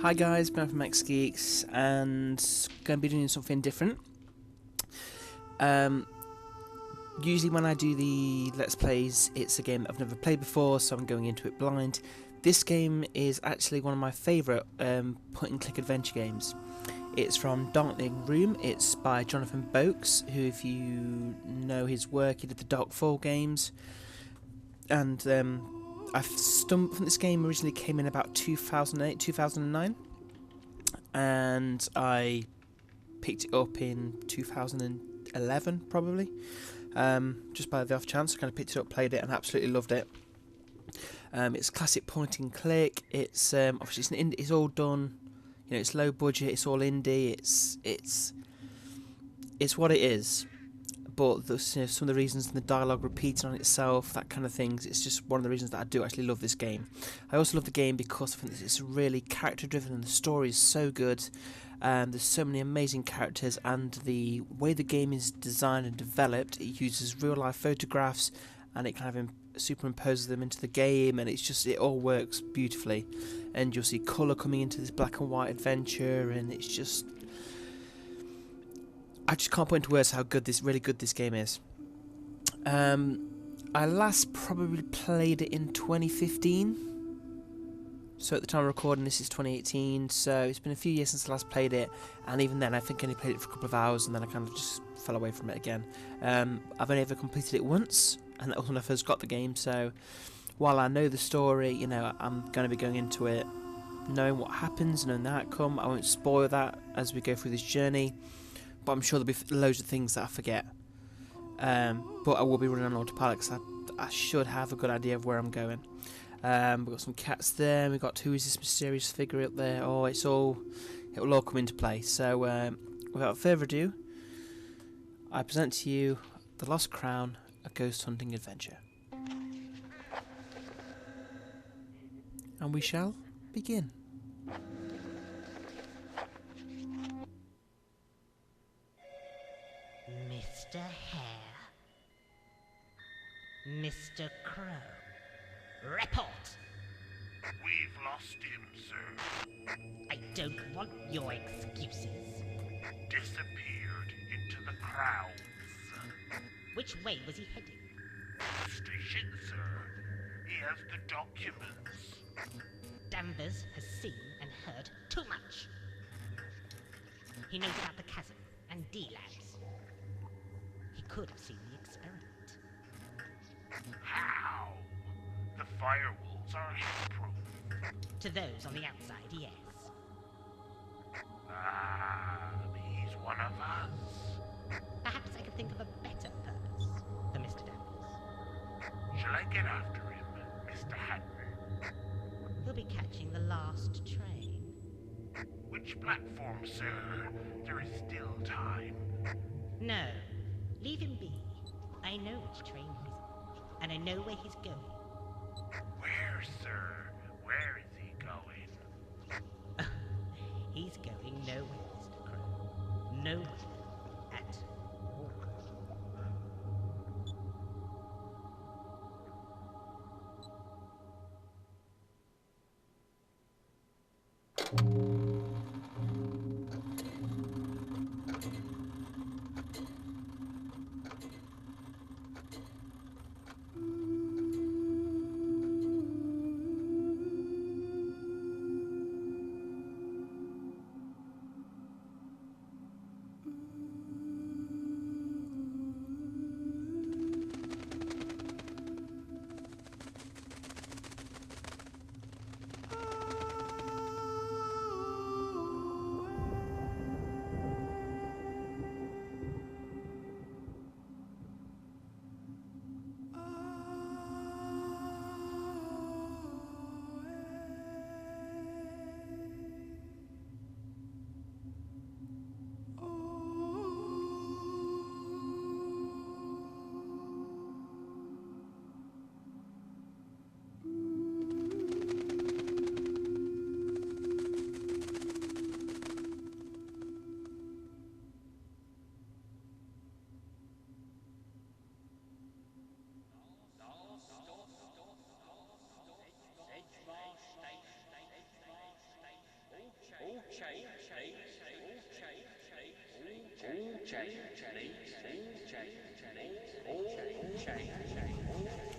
Hi guys, Ben from X-Geeks, and going to be doing something different. Usually when I do the Let's Plays, it's a game that I've never played before, so I'm going into it blind. This game is actually one of my favourite point-and-click adventure games. It's from Darkling, it's by Jonathan Boakes, who, if you know his work, he did the Darkfall games, and I think this game originally came in about 2008, 2009, and I picked it up in 2011 probably, just by the off chance. I kind of picked it up, played it, and absolutely loved it. It's classic point and click. It's obviously it's all done. You know, it's low budget. It's all indie. It's what it is. But some of the reasons, and the dialogue repeating on itself, that kind of things, it's just one of the reasons that I do actually love this game. I also love the game because I think it's really character driven and the story is so good. There's so many amazing characters, and the way the game is designed and developed, it uses real life photographs and it kind of superimposes them into the game, and it all works beautifully. And you'll see colour coming into this black and white adventure, and it's just, I just can't put into words how really good this game is. I last probably played it in 2015. So at the time of recording, this is 2018. So it's been a few years since I last played it, and even then, I think I only played it for a couple of hours, and then I kind of just fell away from it again. I've only ever completed it once, and that was when I first got the game. So while I know the story, you know, I'm going to be going into it knowing what happens, knowing the outcome. I won't spoil that as we go through this journey. But I'm sure there'll be loads of things that I forget. But I will be running on autopilot because I should have a good idea of where I'm going. We've got some cats there. We've got who is this mysterious figure up there? Oh, it will all come into play. So without further ado, I present to you The Lost Crown, a ghost hunting adventure. And we shall begin. Mr. Hare. Mr. Crow. Report! We've lost him, sir. I don't want your excuses. Disappeared into the crowds. Which way was he heading? Station, sir. He has the documents. Danvers has seen and heard too much. He knows about the chasm and D-Labs. He could have seen the experiment. How? The firewalls are hit-proof. To those on the outside, yes. He's one of us. Perhaps I could think of a better purpose for Mr. Danvers. Shall I get after him, Mr. Hatton? He'll be catching the last train. Which platform, sir? There is still time. No, leave him be. I know which train he's on, and I know where he's going. Where, sir? Where is he going? He's going nowhere, Mr. Crow. Nowhere at all.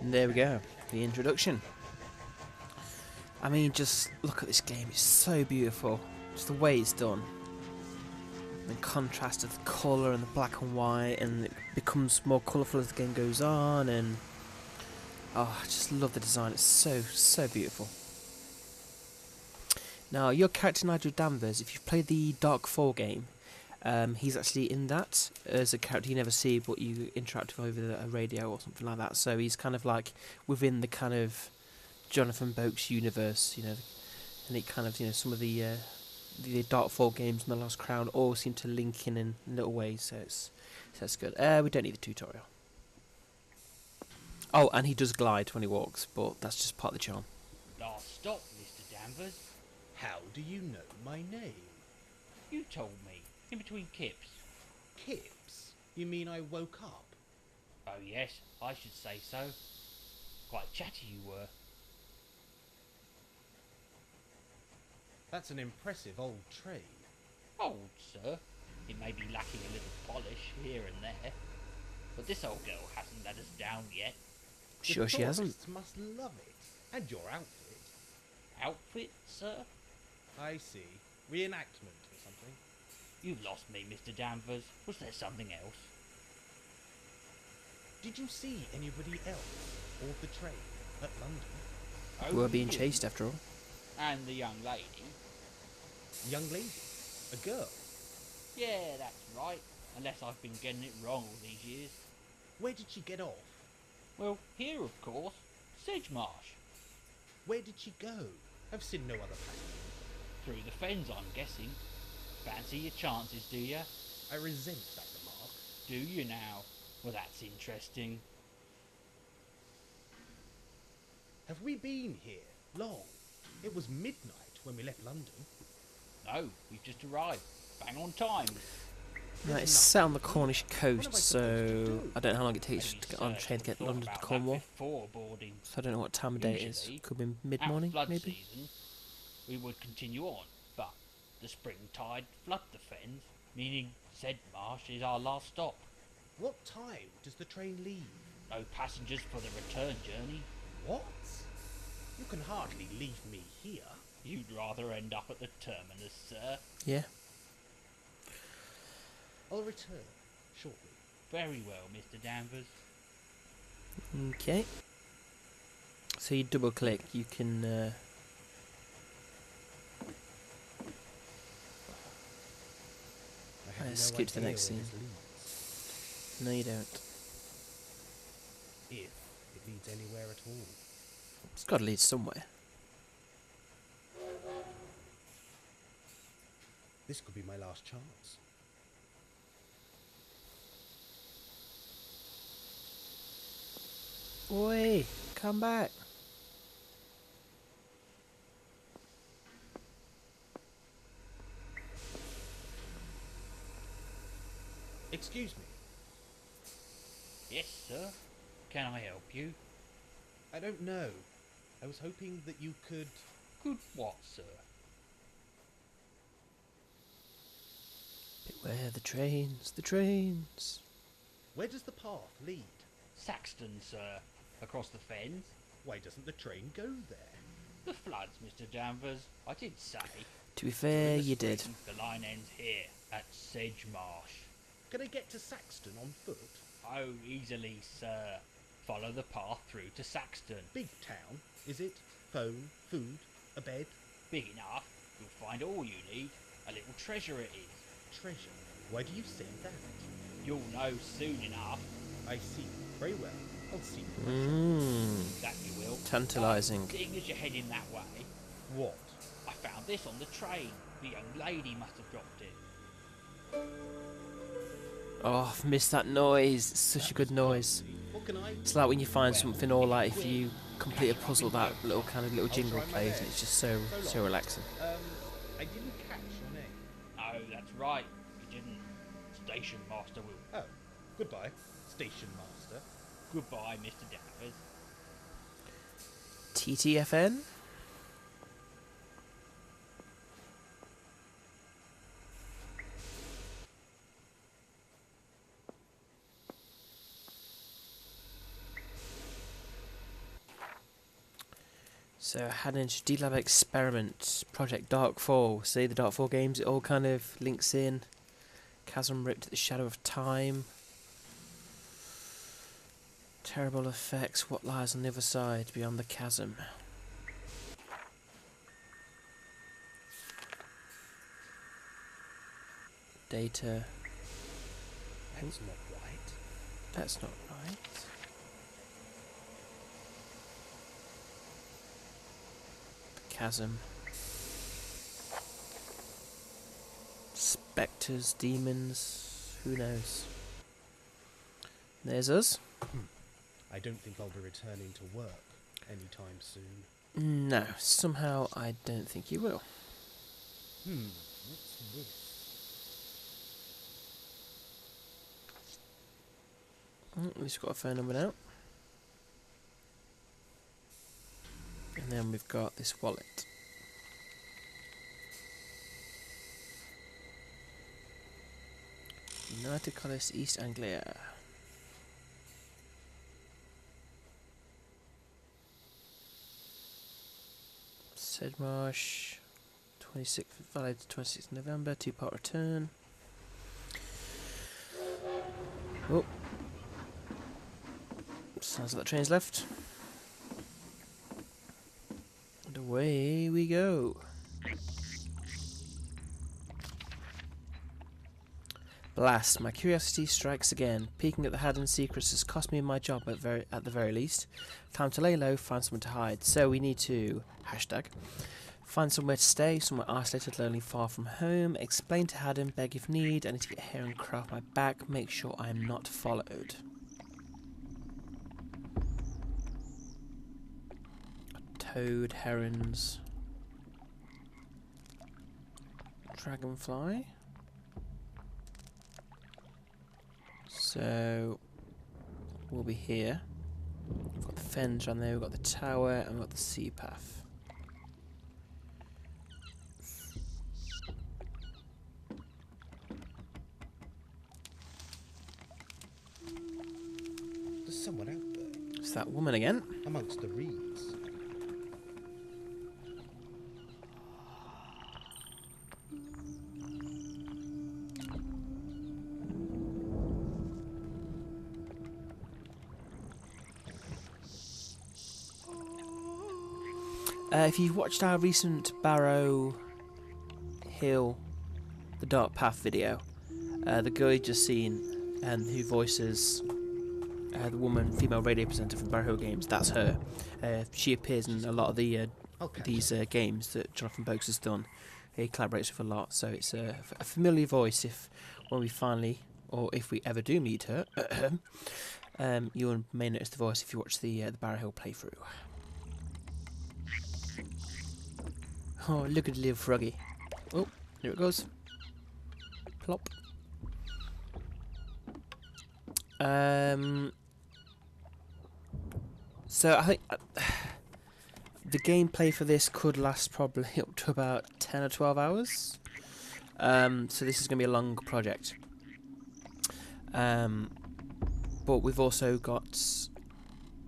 And there we go, the introduction. I mean, just look at this game, it's so beautiful. Just the way it's done. The contrast of the colour and the black and white, and it becomes more colourful as the game goes on, and oh, I just love the design, it's so beautiful. Now, your character Nigel Danvers, if you've played the Dark 4 game, he's actually in that as a character you never see, but you interact with over a radio or something like that. So he's kind of like within the kind of Jonathan Boakes universe, you know, and it kind of, you know, some of the Dark 4 games and the Lost Crown all seem to link in little ways. So that's good. We don't need the tutorial. Oh, and he does glide when he walks, but that's just part of the charm. Last stop, Mr. Danvers. How do you know my name? You told me, in between kips. Kips? You mean I woke up? Oh yes, I should say so. Quite chatty you were. That's an impressive old trade. Old, sir. It may be lacking a little polish here and there, but this old girl hasn't let us down yet. Sure she hasn't. The tourists must love it. And your outfit. Outfit, sir? I see. Reenactment or something. You've lost me, Mr. Danvers. Was there something else? Did you see anybody else board the train at London? Oh, We're being you chased after all. And the young lady. Young lady? A girl? Yeah, that's right. Unless I've been getting it wrong all these years. Where did she get off? Well, here, of course. Sedgemarsh. Where did she go? I've seen no other passenger. Through the fens, I'm guessing. Fancy your chances, do you? I resent that remark. Do you now? Well, that's interesting. Have we been here long? It was midnight when we left London. No, we've just arrived. Bang on time. Now, it's set on the Cornish coast, so I don't know how long it takes to get on a train to get London to Cornwall. Before boarding. So I don't know what time of day it is. Usually, Could be mid-morning, at flood maybe? season, we would continue on, but the spring tide flood the fens, meaning Sedgemarsh is our last stop. What time does the train leave? No passengers for the return journey. What? You can hardly leave me here. You'd rather end up at the terminus, sir. Yeah. I'll return shortly. Very well, Mr. Danvers. Okay. So you double click, you can I have skip to the idea next where scene. this leads. No, you don't. If it leads anywhere at all. It's got to lead somewhere. This could be my last chance. Oi, come back. Excuse me. Yes, sir. Can I help you? I don't know. I was hoping that you could... Good what, sir? Beware the trains, the trains. Where does the path lead? Saxton, sir. Across the fens. Why doesn't the train go there? The floods, Mr. Danvers. I did say. To be fair, In the you did. spring, the line ends here, at Sedgemarsh. Can I get to Saxton on foot? Oh, easily, sir. Follow the path through to Saxton. Big town, is it? Phone, food, a bed, Big enough, you'll find all you need. A little treasure it is. treasure. Why do you say that? You'll know soon enough. I see. Very well. I'll see for myself. That you will. Tantalising. Seeing as you're heading that way, What? I found this on the train. The young lady must have dropped it. Oh, I've missed that noise. It's such a good noise. What can I... It's like when you find something, or like if you complete a puzzle, that little kind of little jingle plays, and it's just so relaxing. I didn't catch your name. Oh, that's right. You didn't. Station Master will. Oh, goodbye, Station Master. Goodbye, Mr. Danvers. TTFN? So I had an D-Lab experiment, Project Darkfall. See, the Darkfall games, it all kind of links in. Chasm ripped at the shadow of time. Terrible effects, what lies on the other side, beyond the chasm. Data. That's not right. That's not right. Chasm. Spectres, demons, who knows? There's us. I don't think I'll be returning to work anytime soon. No, somehow I don't think you will. What's this? We've got a phone number now. And then we've got this wallet. United College, East Anglia. Sedmarsh, 26th, valid to 26th November, 2-part return. Oh. Sounds like the train's left. And away we go. Blast, my curiosity strikes again. Peeking at the hidden secrets has cost me my job at the very least. Time to lay low, find someone to hide. So we need to hashtag find somewhere to stay, somewhere isolated, lonely, far from home. Explain to Haddon, beg if need. I need to get hair and craft my back. Make sure I am not followed. Toad, herons, dragonfly. So we'll be here. We've got the fens around there, we've got the tower, and we've got the sea path. There's someone out there. It's that woman again. Amongst the reeds. If you've watched our recent Barrow Hill, the Dark Path video, the girl you've just seen, and who voices the woman, female radio presenter from Barrow Hill games, that's her. She appears in a lot of the these games that Jonathan Boakes has done. He collaborates with a lot, so it's a familiar voice. When we finally, or if we ever do meet her, you may notice the voice if you watch the Barrow Hill playthrough. Oh, look at the little froggy. Oh, there it goes. Plop. So I think the gameplay for this could last probably up to about 10 or 12 hours. So this is going to be a long project. But we've also got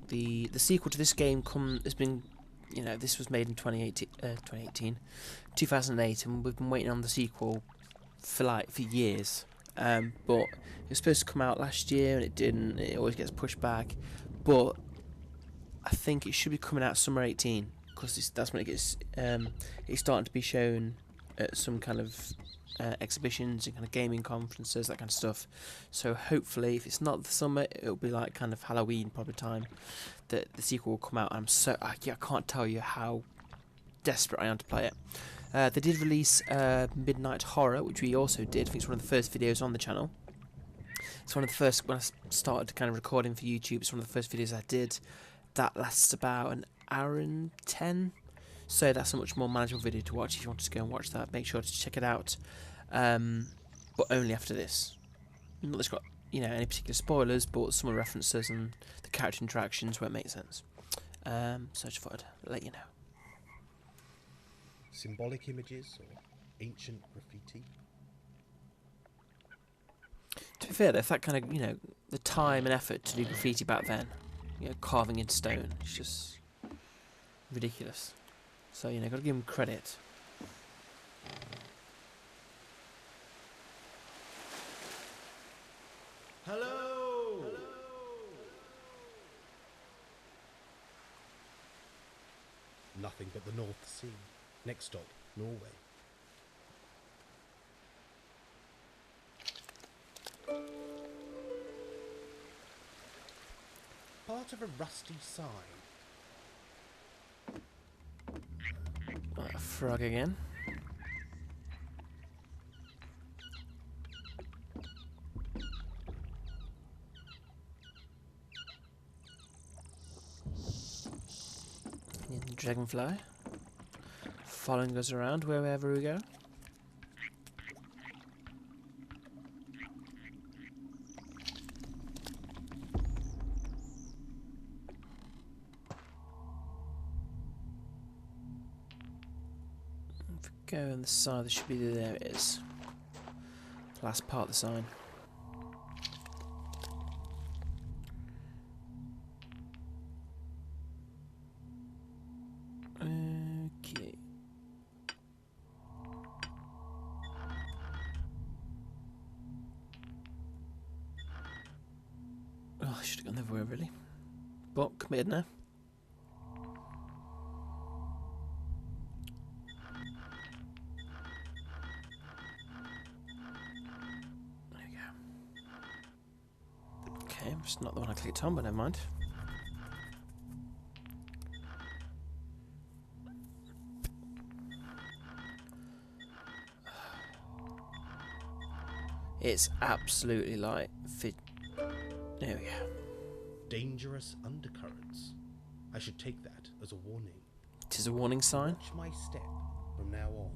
the sequel to this game has been, you know, this was made in 2008, and we've been waiting on the sequel for years. But it was supposed to come out last year and it didn't. It always gets pushed back. But I think it should be coming out summer 18, because that's when it gets. It's starting to be shown at some kind of exhibitions and kind of gaming conferences, that kind of stuff. So hopefully, if it's not the summer, it'll be like kind of Halloween probably time that the sequel will come out. And I can't tell you how desperate I am to play it. They did release Midnight Horror, which we also did. I think it's one of the first videos on the channel. It's one of the first, when I started kind of recording for YouTube, it's one of the first videos I did. That lasts about an hour and 10. So that's a much more manageable video to watch. If you want to go and watch that, make sure to check it out. But only after this. Not that it's got, you know, any particular spoilers, but some of the references and the character interactions where it makes sense. So I just thought I'd let you know. Symbolic images or ancient graffiti? To be fair, if that kind of, you know, the time and effort to do graffiti back then, you know, carving in stone, it's just ridiculous. So, you know, got to give him credit. Hello! Nothing but the North Sea. Next stop, Norway. Part of a rusty sign. A frog again. Dragonfly following us around wherever we go. If we go on the side, there should be, there it is. Last part of the sign. Okay. Oh, I should have gone the other way, really. But committed now. There we go. Okay, it's not the one I clicked on, but never mind. It's absolutely like fit. There we go. Dangerous undercurrents. I should take that as a warning. It is a warning sign. Watch my step from now on.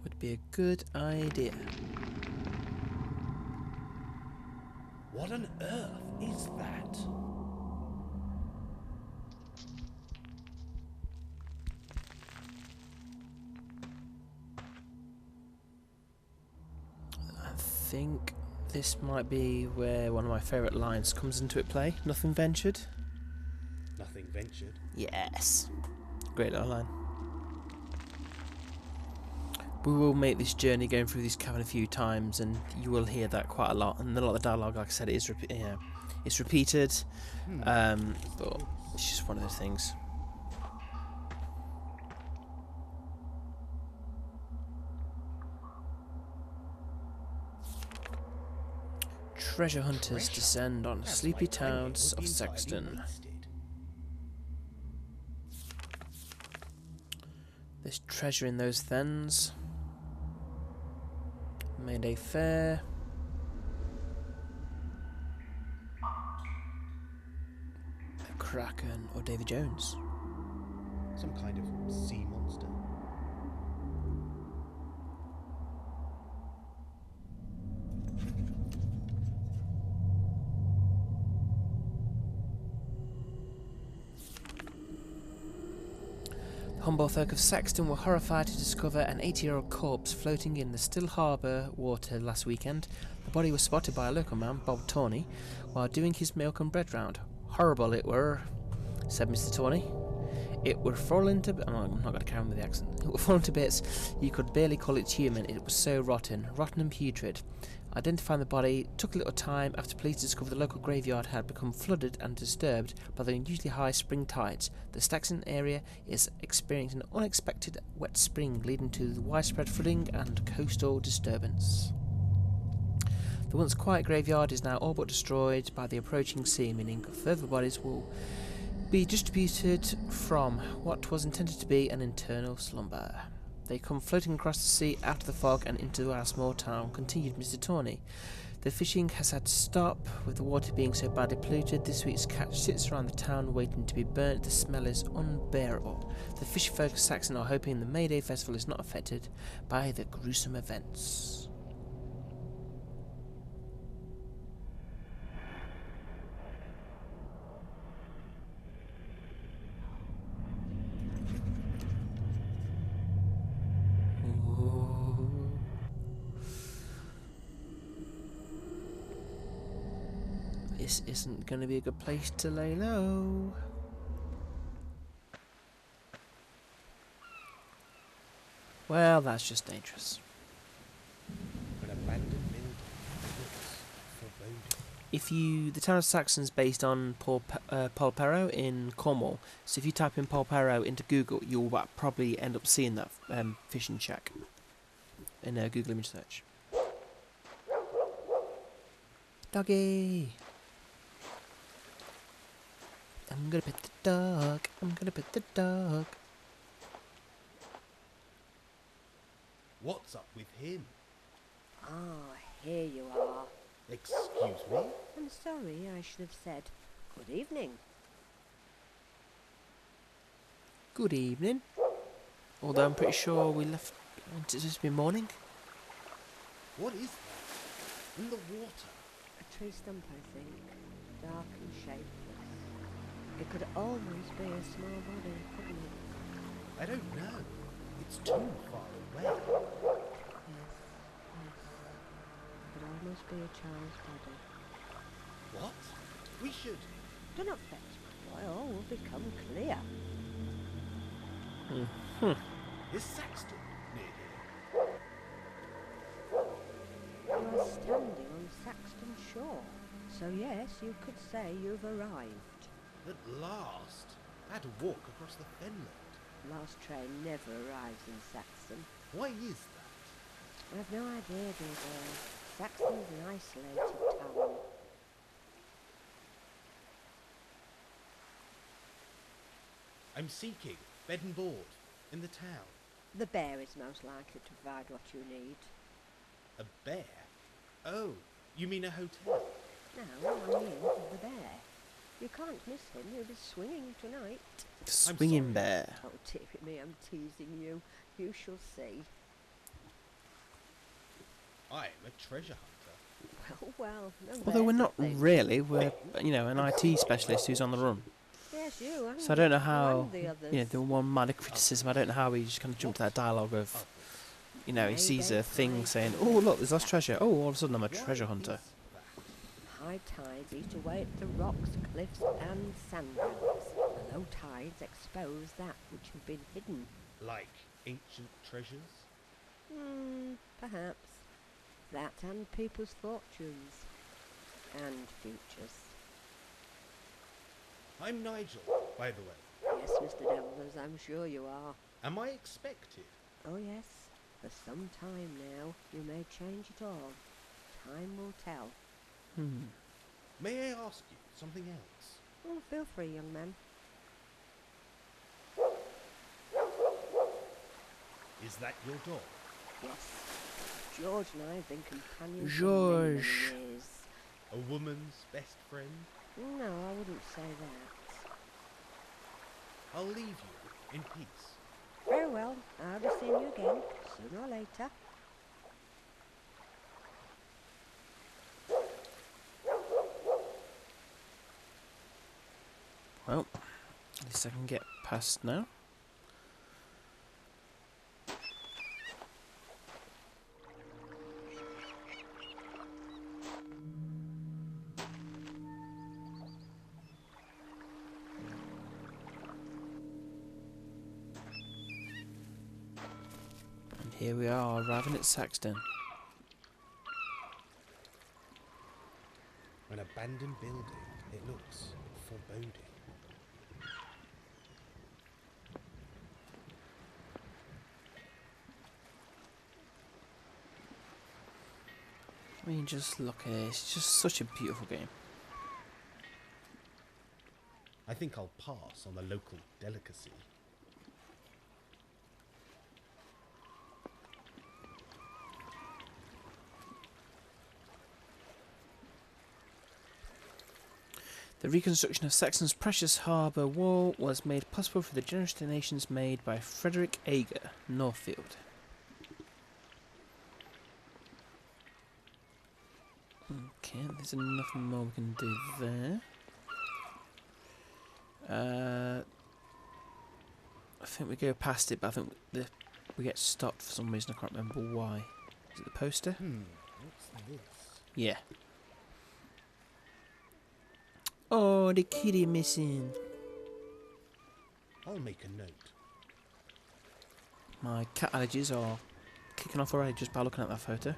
Would be a good idea. What on earth is that? I think this might be where one of my favourite lines comes into it play. Nothing ventured. Nothing ventured. Yes. Great little line. We will make this journey going through this cavern a few times, and you will hear that quite a lot. And a lot of the dialogue, like I said, is it's repeated. But it's just one of those things. Treasure hunters descend on sleepy towns of Saxton. There's treasure in those fens. Mayday Fair. A Kraken or Davy Jones. Some kind of sea monster. Humble folk of Saxton were horrified to discover an 80-year-old corpse floating in the still harbour water last weekend. The body was spotted by a local man, Bob Tawney, while doing his milk and bread round. Horrible it were, said Mr. Tawney. It were fallen to... I'm not going to carry on with the accent. It were fallen to bits. You could barely call it human. It was so rotten. Rotten and putrid. Identifying the body took a little time after police discovered the local graveyard had become flooded and disturbed by the unusually high spring tides. The Saxton area is experiencing an unexpected wet spring, leading to widespread flooding and coastal disturbance. The once quiet graveyard is now all but destroyed by the approaching sea, meaning further bodies will be distributed from what was intended to be an eternal slumber. They come floating across the sea out of the fog and into our small town, continued Mr. Tawney. The fishing has had to stop, with the water being so badly polluted. This week's catch sits around the town waiting to be burnt. The smell is unbearable. The fisher folk of Saxon are hoping the Mayday Festival is not affected by the gruesome events. This isn't going to be a good place to lay low. Well, that's just dangerous. An abandoned building. It looks foreboding. The town of Saxon's based on Polperro in Cornwall. So if you type in Polperro into Google, you'll probably end up seeing that fishing shack in a Google image search. Doggy! I'm gonna pet the dog. I'm gonna pet the dog. What's up with him? Ah, here you are. Excuse me? I'm sorry, I should have said good evening. Good evening. Although I'm pretty sure we left. It's supposed to be morning. What is that? In the water? A tree stump, I think. Dark and shapeless. It could almost be a small body, couldn't it? I don't know. It's too far away. Yes. It could almost be a child's body. What? We should... Do not vex, my boy, all will become clear. Is Saxton near here? You are standing on Saxton Shore. So yes, you could say you've arrived. At last. I had to walk across the fenland. Last train never arrives in Saxton. Why is that? I've no idea, dear boy. Saxton's an isolated town. I'm seeking bed and board in the town. The bear is most likely to provide what you need. A bear? Oh, you mean a hotel? Now, I'm in with the bear. You can't miss him, he'll be swinging tonight. Swinging sorry. bear. Oh, dear me, I'm teasing you. You shall see. I'm a treasure hunter. Well, no Although we're bears not are things. really. We're, an IT specialist who's on the run. Yes, you. So I don't know how, and the others. the one minor criticism, I don't know how he just kind of jumped to that dialogue of, he sees a thing saying, oh look, there's lost treasure. Oh, all of a sudden I'm a treasure hunter. High tides eat away at the rocks, cliffs and sandbanks. The low tides expose that which had been hidden. Like ancient treasures? Perhaps. That and people's fortunes. And futures. I'm Nigel, by the way. Yes, Mr. Danvers, I'm sure you are. Am I expected? Oh yes, for some time now, you may change it all. Time will tell. May I ask you something else? Oh, feel free, young man. Is that your dog? Yes. George and I have been companions for George. many years. A woman's best friend? No, I wouldn't say that. I'll leave you in peace. Very well, I'll be seeing you again, sooner or later. Well, at least I can get past now. And here we are, arriving at Saxton. An abandoned building. It looks foreboding. I mean, just look at it. It's just such a beautiful game. I think I'll pass on the local delicacy. The reconstruction of Saxon's precious harbour wall was made possible through the generous donations made by Frederick Ager, Northfield. Okay, there's nothing more we can do there. I think we go past it, but I think we get stopped for some reason. I can't remember why. Is it the poster? What's this? Yeah. Oh, the kitty missing. I'll make a note. My cat allergies are kicking off already just by looking at that photo.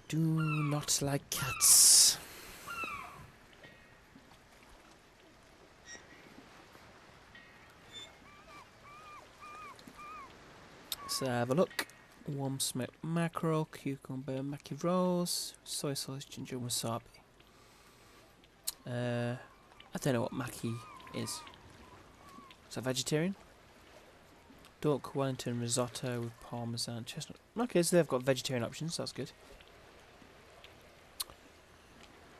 Do not like cats. Let's have a look. Warm smoked mackerel, cucumber, maki rolls, soy sauce, ginger, wasabi. I don't know what maki is. Is that vegetarian? Duck Wellington risotto with parmesan chestnut. Okay, so they've got vegetarian options. That's good.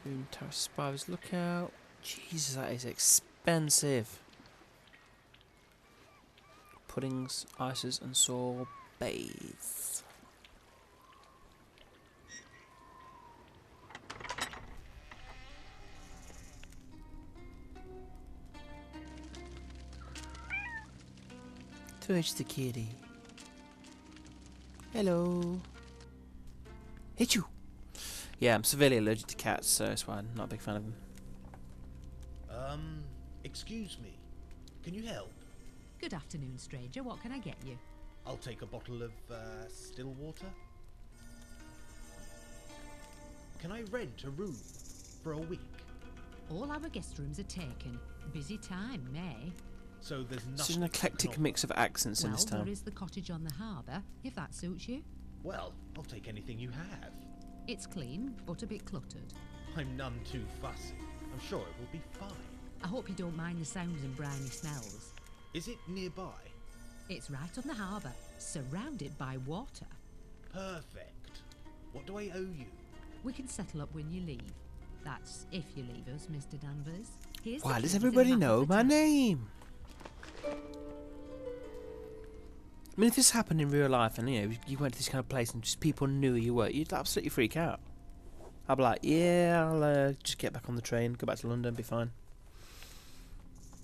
Boom Terrace Spivers Lookout. Jesus, that is expensive. Puddings, ices, and sorbets. Touch the kitty. Hello. Hit you. Yeah, I'm severely allergic to cats, so that's why I'm not a big fan of them. Excuse me. Can you help? Good afternoon, stranger. What can I get you? I'll take a bottle of, still water. Can I rent a room for a week? All our guest rooms are taken. Busy time, May. So there's nothing. This is an eclectic mix of accents in this Well, town. there is the cottage on the harbour, if that suits you. Well, I'll take anything you have. It's clean, but a bit cluttered. I'm none too fussy. I'm sure it will be fine. I hope you don't mind the sounds and briny smells. Is it nearby? It's right on the harbour, surrounded by water. Perfect. What do I owe you? We can settle up when you leave. That's if you leave us, Mr. Danvers. Here's the Why does keys and everybody map of know the my town. name? I mean, if this happened in real life and, you know, you went to this kind of place and just people knew who you were, you'd absolutely freak out. I'd be like, yeah, I'll just get back on the train, go back to London, be fine.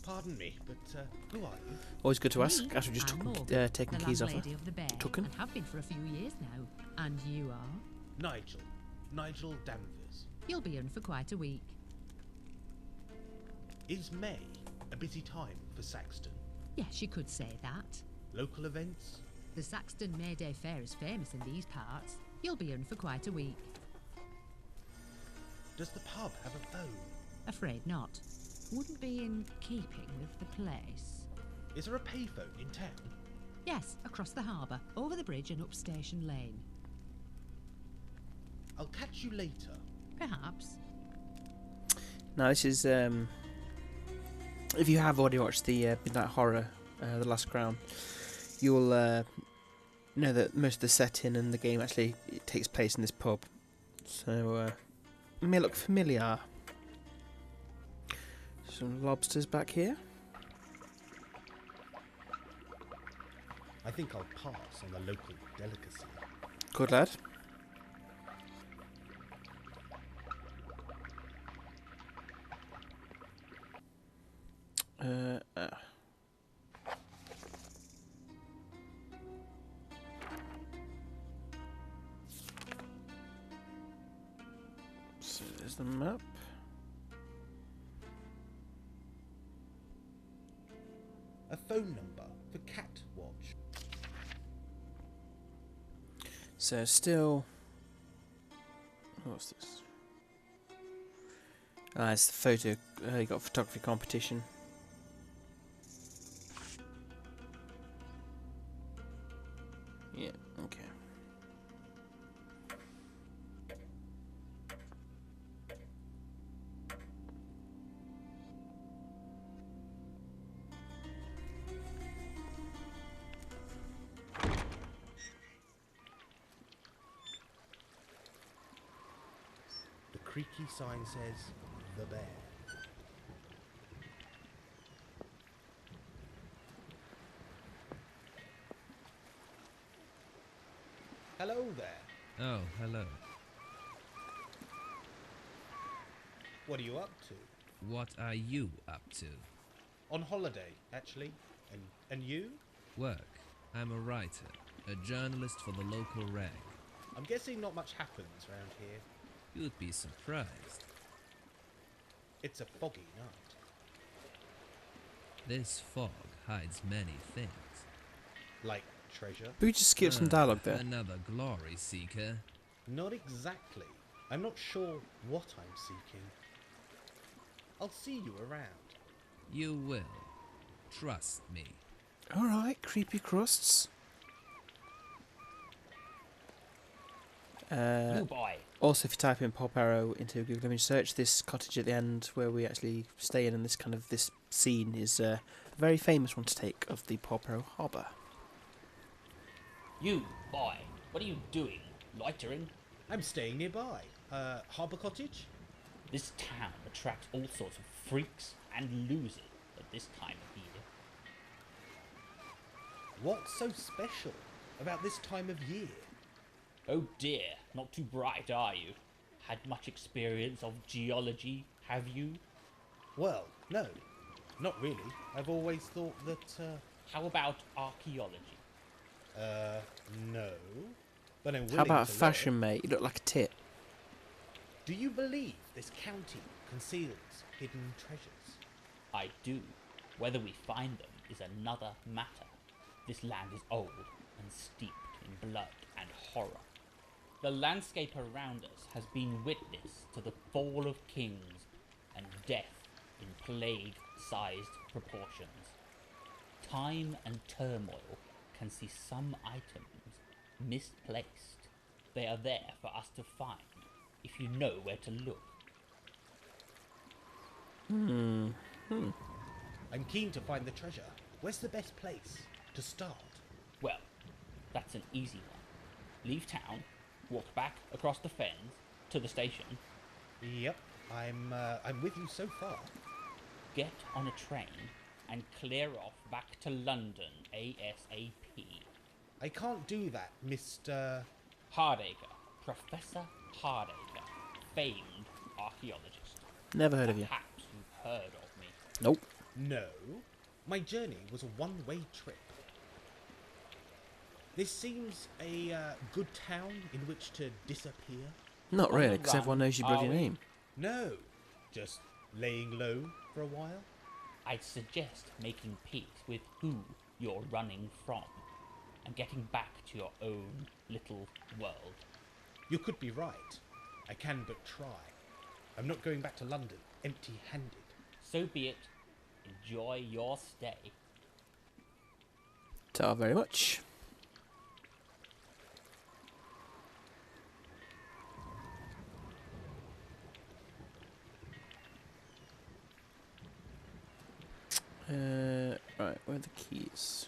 Pardon me, but who are you? Always good to ask. Me? After we just I'm took Morgan, taken the keys off her. landlady of the Bear, Took 'em? and have been for a few years now. And you are? Nigel Danvers. You'll be in for quite a week. Is May a busy time for Saxton? Yes, you could say that. Local events? The Saxton May Day Fair is famous in these parts. You'll be in for quite a week. Does the pub have a phone? Afraid not. Wouldn't be in keeping with the place. Is there a payphone in town? Yes, across the harbour, over the bridge and up Station Lane. I'll catch you later. Perhaps. Now this is if you have already watched the Midnight Horror, The Last Crown, you'll know that most of the setting and the game actually it takes place in this pub. So it may look familiar. Some lobsters back here. I think I'll pass on the local delicacy. Good lad. So there's the map. A phone number for Cat Watch. So still, what's this? Ah, it's the photo. You got a photography competition. Yeah. Okay. The creaky sign says, The Bear. Hello there. Oh, hello. What are you up to? What are you up to? On holiday, actually. And you? Work. I'm a writer, a journalist for the local rag. I'm guessing not much happens around here. You'd be surprised. It's a foggy night. This fog hides many things. Like treasure? We could just skip some dialogue there. Another glory seeker. Not exactly. I'm not sure what I'm seeking. I'll see you around. You will. Trust me. Alright, creepy crusts. You boy. Also, if you type in Pop Arrow into Google Image Search, this cottage at the end where we actually stay in, and this scene is a very famous one to take of the Pop Arrow Harbour. You boy. What are you doing? Loitering? I'm staying nearby. Harbour Cottage? This town attracts all sorts of freaks and losers at this time of year. What's so special about this time of year? Oh dear, not too bright, are you? Had much experience of geology, have you? Well, no. Not really. I've always thought that, How about archaeology? no. But I'm willing How about a to fashion, learn. mate? You look like a tit. Do you believe this county conceals hidden treasures? I do. Whether we find them is another matter. This land is old and steeped in blood and horror. The landscape around us has been witness to the fall of kings and death in plague-sized proportions. Time and turmoil can see some items misplaced. They are there for us to find if you know where to look. I'm keen to find the treasure. Where's the best place to start? Well, that's an easy one. Leave town, walk back across the fens to the station, Yep, I'm with you so far. get on a train, and clear off back to London ASAP. I can't do that, Mr. Hardacre, Professor Hardacre, famed archaeologist. Never heard of you. Perhaps you've heard of me. Nope. No. My journey was a one-way trip. This seems a good town in which to disappear. Not On the really, because run, everyone knows your are bloody we? name. No, just laying low for a while. I'd suggest making peace with who you're running from, and getting back to your own little world. You could be right. I can but try. I'm not going back to London empty-handed. So be it. Enjoy your stay. Ta very much. Right, where are the keys?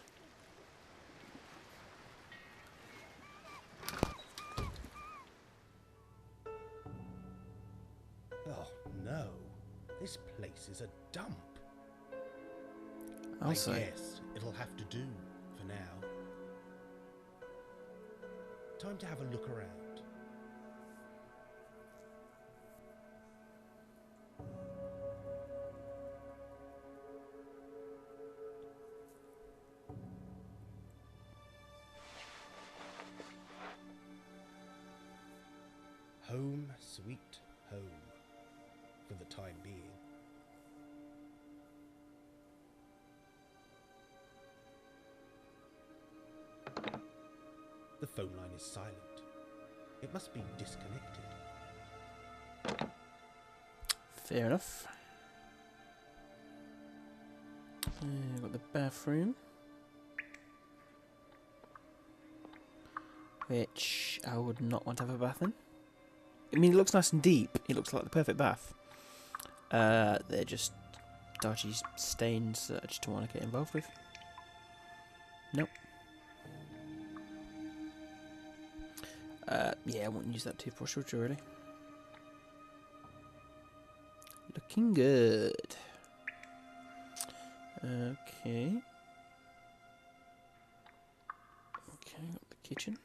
Oh no, this place is a dump. I'll I say. guess it'll have to do for now. Time to have a look around. Home, sweet home, for the time being. The phone line is silent. It must be disconnected. Fair enough. Got the bathroom, which I would not want to have a bath in. I mean, it looks nice and deep. It looks like the perfect bath. They're just dodgy stains that I just don't want to get involved with. Nope. Yeah, I wouldn't use that toothbrush, would you, really? Looking good. Okay. Okay, got the kitchen.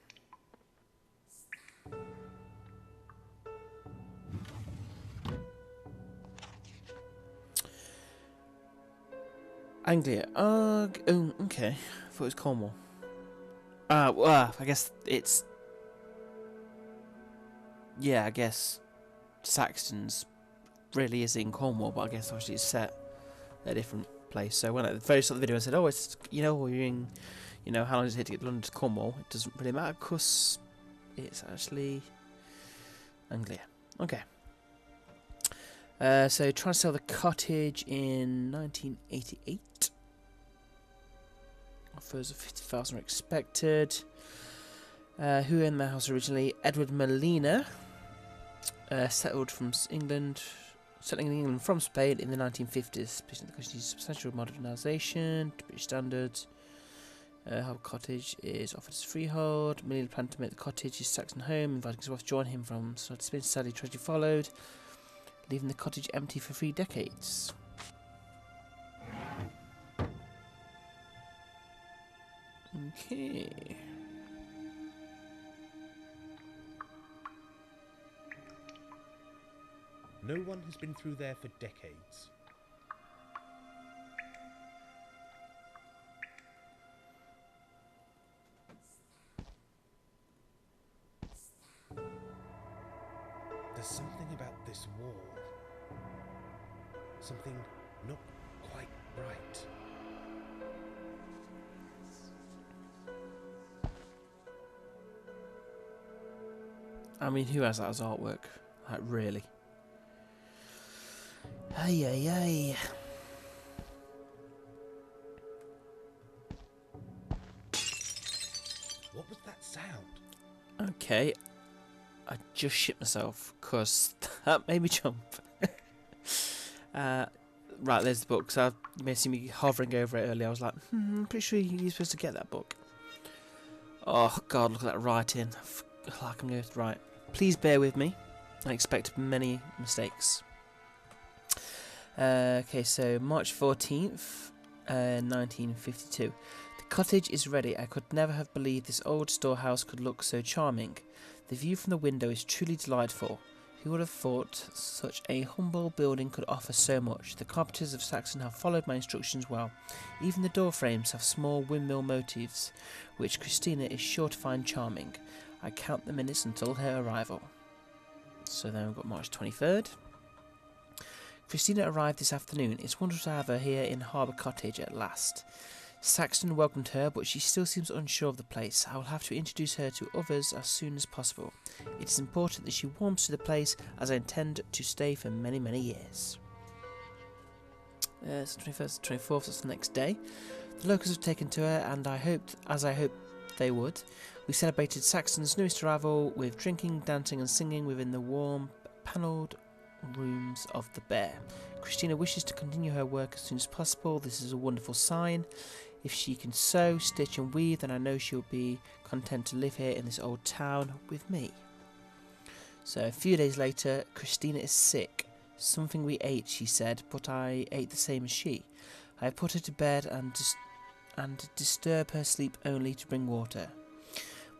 Anglia. Oh, okay. I thought it was Cornwall. I guess it's... Yeah, I guess Saxton's really is in Cornwall, but I guess obviously it's set at a different place. So when at the very start of the video I said, oh, it's, you know, you're you know, how long does it take to get to London to Cornwall? It doesn't really matter because it's actually Anglia. Okay. So trying to sell the cottage in 1988. Offers of 50,000 are expected. Who owned the house originally? Edward Molina. Settled from England. Settling in England from Spain in the 1950s. Placing the cottage's substantial modernisation to British standards. How cottage is offered as freehold. Molina planned to make the cottage his Saxon home, inviting his wife to join him from start to finish. Sadly, tragedy followed, leaving the cottage empty for 3 decades. Okay. No one has been through there for decades. There's something about this wall. Something not quite right. I mean, who has that as artwork? Like, really? Ay, ay, ay. What was that sound? Okay. I just shit myself, because that made me jump. Right, there's the book. So you may see me hovering over it earlier. I was like, I'm pretty sure you're supposed to get that book. Oh, God, look at that writing. I can go right. Please bear with me. I expect many mistakes. Okay, so March 14th, 1952. The cottage is ready. I could never have believed this old storehouse could look so charming. The view from the window is truly delightful. Who would have thought such a humble building could offer so much? The carpenters of Saxon have followed my instructions well. Even the door frames have small windmill motifs, which Christina is sure to find charming. I count the minutes until her arrival. So then we've got March 23rd. Christina arrived this afternoon. It's wonderful to have her here in Harbour Cottage at last. Saxton welcomed her, but she still seems unsure of the place. I will have to introduce her to others as soon as possible. It is important that she warms to the place, as I intend to stay for many, many years. It's the 21st, 24th, that's the next day. The locals have taken to her, and I hoped they would. We celebrated Saxton's newest arrival with drinking, dancing and singing within the warm, panelled rooms of the Bear. Christina wishes to continue her work as soon as possible. This is a wonderful sign. If she can sew, stitch and weave, then I know she'll be content to live here in this old town with me. So a few days later, Christina is sick. Something we ate, she said, but I ate the same as she. I put her to bed and disturb her sleep only to bring water.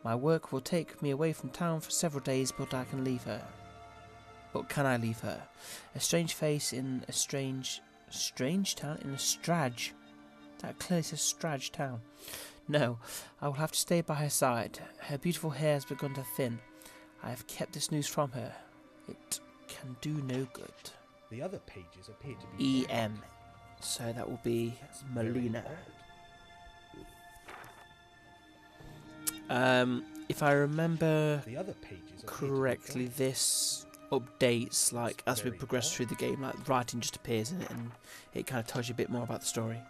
My work will take me away from town for several days, but I can leave her. But can I leave her? A strange face in a strange town? In a Strage. That clearly says Strage town. No, I will have to stay by her side. Her beautiful hair has begun to thin. I have kept this news from her. It can do no good. The other pages appear to be E.M. So that will be Molina. If I remember The other pages correctly, this updates like as we progress through the game. Like writing just appears in it, and it kind of tells you a bit more about the story.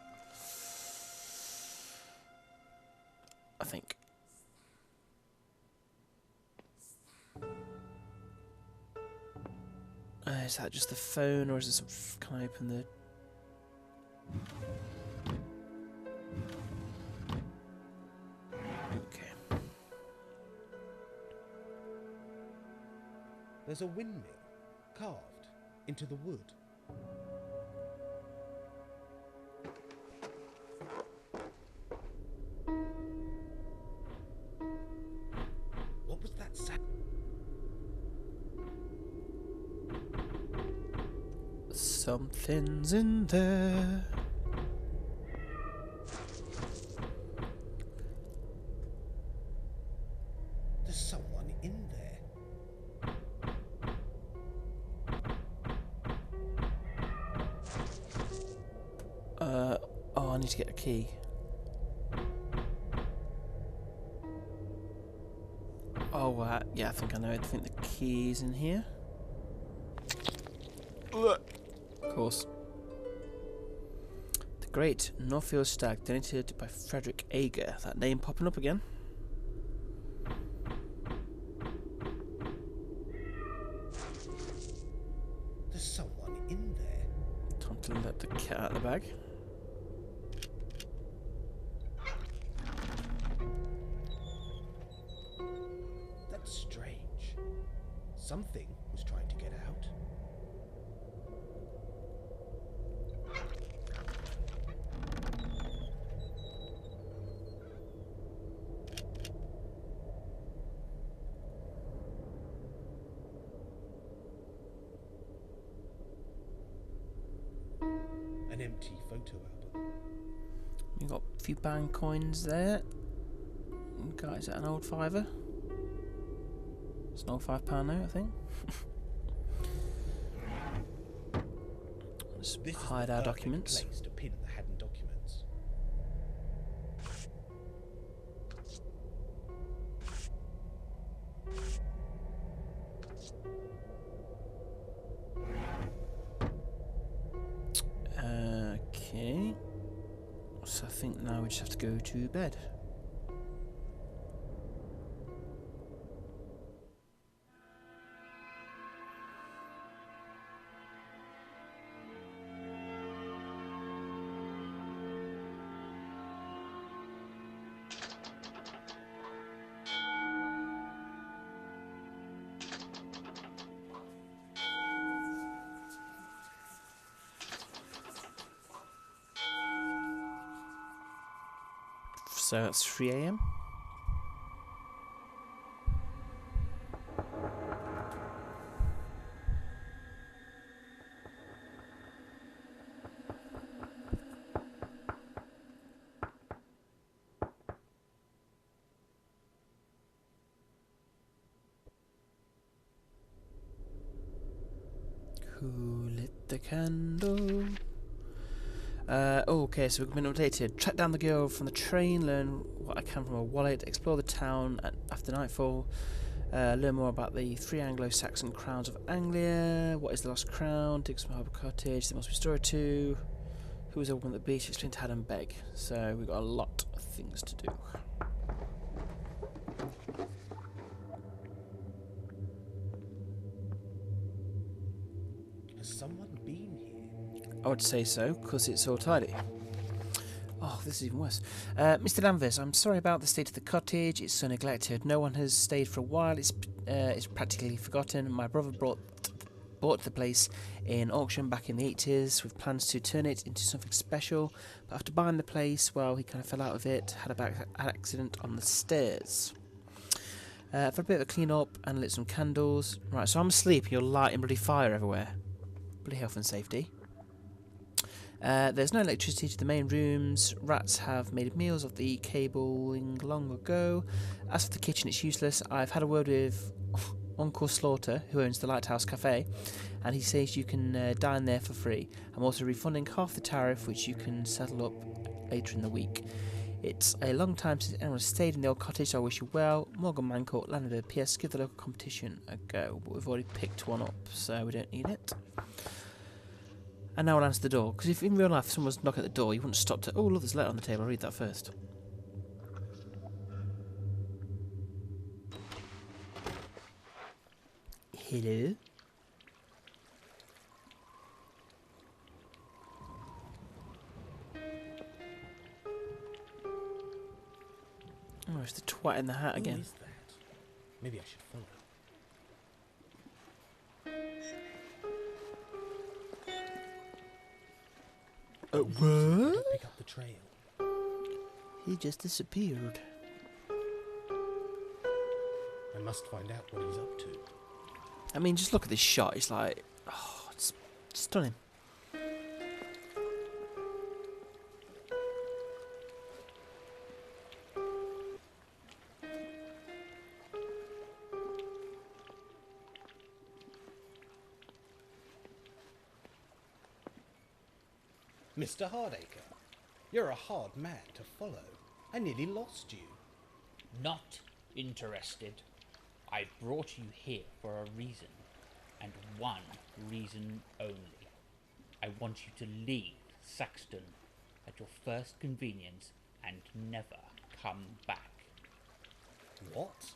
I think. Is that just the phone, or is it some? Can I open the? Okay. There's a windmill carved into the wood. What was that sound? Something's in there. There's someone in there. Oh, I need to get a key. Oh, yeah, I think I know. I think the key's in here. Of course. The Great Northfield Stag, donated by Frederick Ager. That name popping up again. There's someone in there. Time to let the cat out of the bag. That's strange. Something was trying to get out. An empty photo album. We got a few band coins there. Guys, at an old fiver. It's an old £5 note, I think. Let's This is hide the our perfect documents. place to pin the Haddon documents. Okay. So I think now we just have to go to bed. So it's 3 AM. Who lit the candle? Okay, so we've been updated. Track down the girl from the train, learn what I can from her wallet, explore the town after nightfall, learn more about the 3 Anglo-Saxon crowns of Anglia, what is the lost crown, dig some harbour cottage, there must be a story too, who is a woman at the beach, explain to Haddon beg. So we've got a lot of things to do. Has someone been here? I would say so, because it's all tidy. Oh, this is even worse. Mr. Danvers, I'm sorry about the state of the cottage. It's so neglected. No one has stayed for a while. It's practically forgotten. My brother bought the place in auction back in the 80s with plans to turn it into something special. But after buying the place, well, he kind of fell out of it. Had a bad accident on the stairs. For a bit of a clean up and lit some candles. Right, so I'm asleep and you're lighting bloody fire everywhere. Bloody health and safety. There's no electricity to the main rooms. Rats have made meals of the cabling long ago. As for the kitchen, it's useless. I've had a word with Uncle Slaughter, who owns the Lighthouse Cafe, and he says you can dine there for free. I'm also refunding half the tariff, which you can settle up later in the week. It's a long time since anyone has stayed in the old cottage, so I wish you well. Morgan Mancourt, Landed. P.S. Give the local competition a go, but we've already picked one up, so we don't need it. And now I'll answer the door, because if in real life someone's knocking at the door, you wouldn't stop to, oh look, there's a letter on the table, I'll read that first. Hello? Oh, it's the twat in the hat again. Who is that? Maybe I should follow. What? Pick up the trail. He just disappeared. I must find out what he's up to. I mean, just look at this shot, it's like, oh, it's stunning. Mr. Hardacre, you're a hard man to follow. I nearly lost you. Not interested. I brought you here for a reason, and one reason only. I want you to leave Saxton at your first convenience and never come back. What?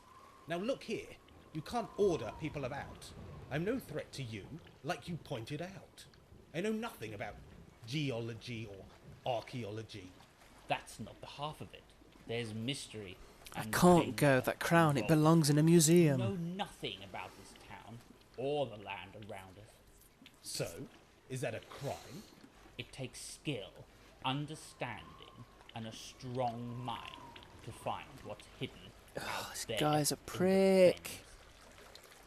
Now look here, you can't order people about. I'm no threat to you, like you pointed out. I know nothing about geology or archaeology. That's not the half of it. There's mystery. I and can't go. danger That crown, it involved. belongs in a You museum. know nothing about this town or the land around us. So, is that a crime? It takes skill, understanding, and a strong mind to find what's hidden out This there. guy's a in the prick. fens.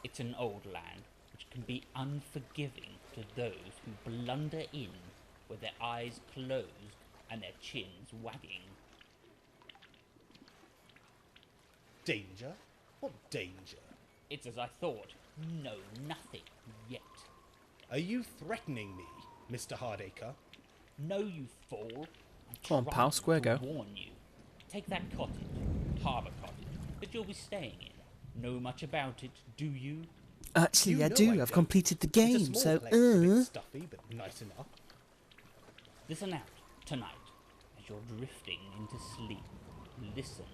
It's an old land which can be unforgiving to those who blunder in with their eyes closed and their chins wagging. Danger? What danger? It's as I thought. You know nothing yet. Are you threatening me, Mr. Hardacre? No, you fool. I'm Come on, trying pal, square to go. warn you. Take that cottage, Harbour Cottage, that you'll be staying in. Know much about it, do you? Actually, You I know do. I I've don't. completed the It's a game, small so place, a bit stuffy, but nice enough. Listen out tonight as you're drifting into sleep. Listen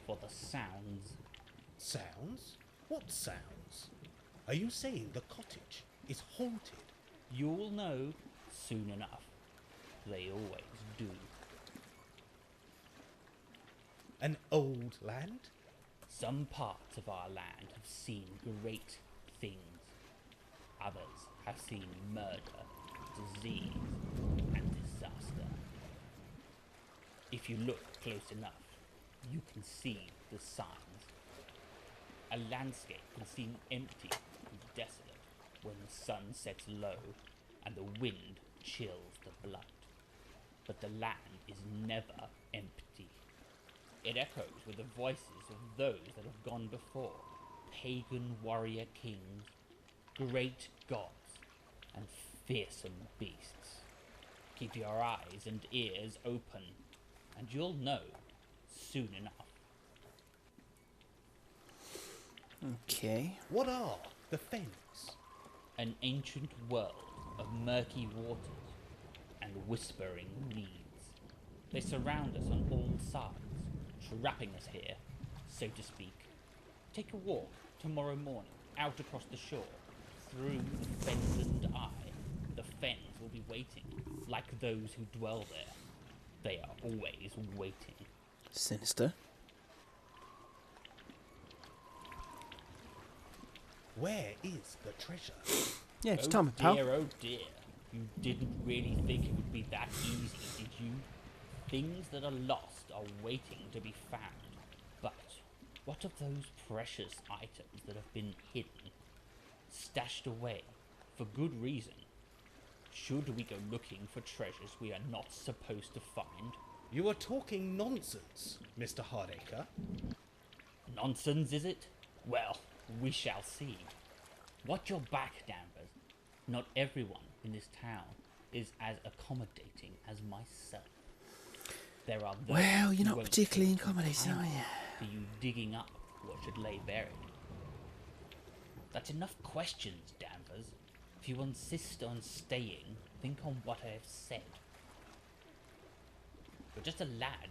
for the sounds. Sounds? What sounds? Are you saying the cottage is haunted? You'll know soon enough. They always do. An old land? Some parts of our land have seen great things. Others have seen murder, disease, and disaster. If you look close enough, you can see the signs. A landscape can seem empty and desolate when the sun sets low and the wind chills the blood. But the land is never empty. It echoes with the voices of those that have gone before, pagan warrior kings, great gods, and fearsome beasts. Keep your eyes and ears open, and you'll know soon enough. Okay. What are the fens? An ancient world of murky waters and whispering reeds. They surround us on all sides, trapping us here, so to speak. Take a walk tomorrow morning out across the shore, through the fenland eye. The fens will be waiting, like those who dwell there. They are always waiting. Sinister. Where is the treasure? Yeah, just Oh tell me, pal. dear, oh dear. You didn't really think it would be that easy, did you? Things that are lost are waiting to be found. But what of those precious items that have been hidden, stashed away, for good reason? Should we go looking for treasures we are not supposed to find? You are talking nonsense, Mr. Hardacre. Nonsense, is it? Well, we shall see. Watch your back, Danvers. Not everyone in this town is as accommodating as myself. There are those Well, you're who not won't particularly take the accommodating, time are you? for you digging up what should lay buried. That's enough questions, Danvers. If you insist on staying, think on what I have said. You're just a lad.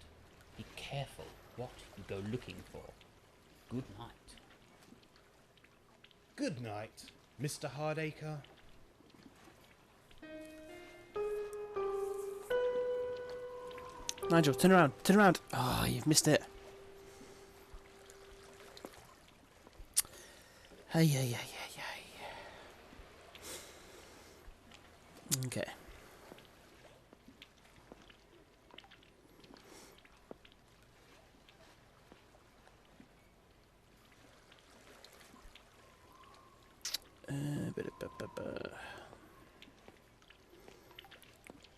Be careful what you go looking for. Good night. Good night, Mr. Hardacre. Nigel, turn around. Turn around. Oh, you've missed it. Hey, yeah. Okay.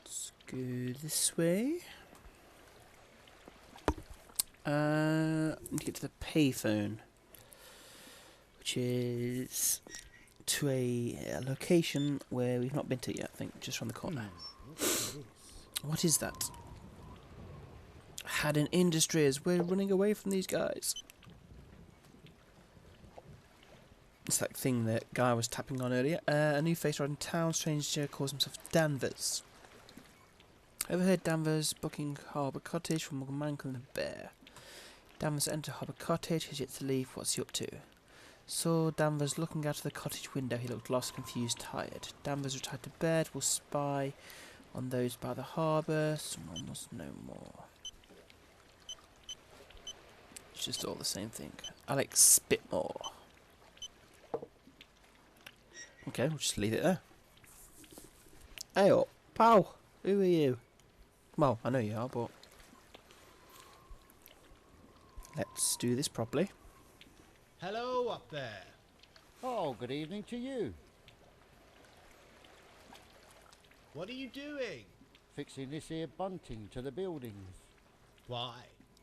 Let's go this way. Need to get to the payphone, which is to a location where we've not been to yet. I think just around the corner. What is that? Haddon Industries. We're running away from these guys. It's that thing that Guy was tapping on earlier. A new face riding town. Stranger calls himself Danvers. Overheard Danvers booking Harbour Cottage from a man and a bear. Danvers entered Harbour Cottage. He's yet to leave. What's he up to? Saw Danvers looking out of the cottage window. He looked lost, confused, tired. Danvers retired to bed. Will spy on those by the harbour. Someone must know more. It's just all the same thing. Alex Spitmore. Okay, we'll just leave it there. Hey up, pal. Who are you? Well, I know you are, but let's do this properly. Hello up there. Oh, good evening to you. What are you doing? Fixing this here bunting to the buildings. Why?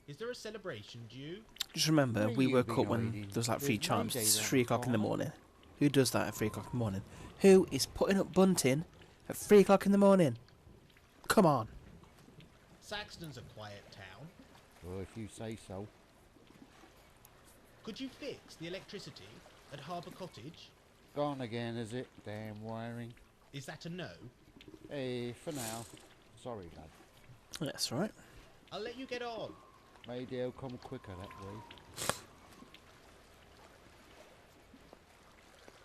Is there a celebration due? Just remember, Where we you woke been up when hiding? there was like 3 There's chimes. May Day It's round 3 the o'clock in the corner. morning. Who does that at 3 o'clock in the morning? Who is putting up bunting at 3 o'clock in the morning? Come on. Saxton's a quiet town. Well, if you say so. Could you fix the electricity at Harbour Cottage? Gone again, is it? Damn wiring. Is that a no? Hey, for now. Sorry, lad. That's right. I'll let you get on. Maybe they'll come quicker that way.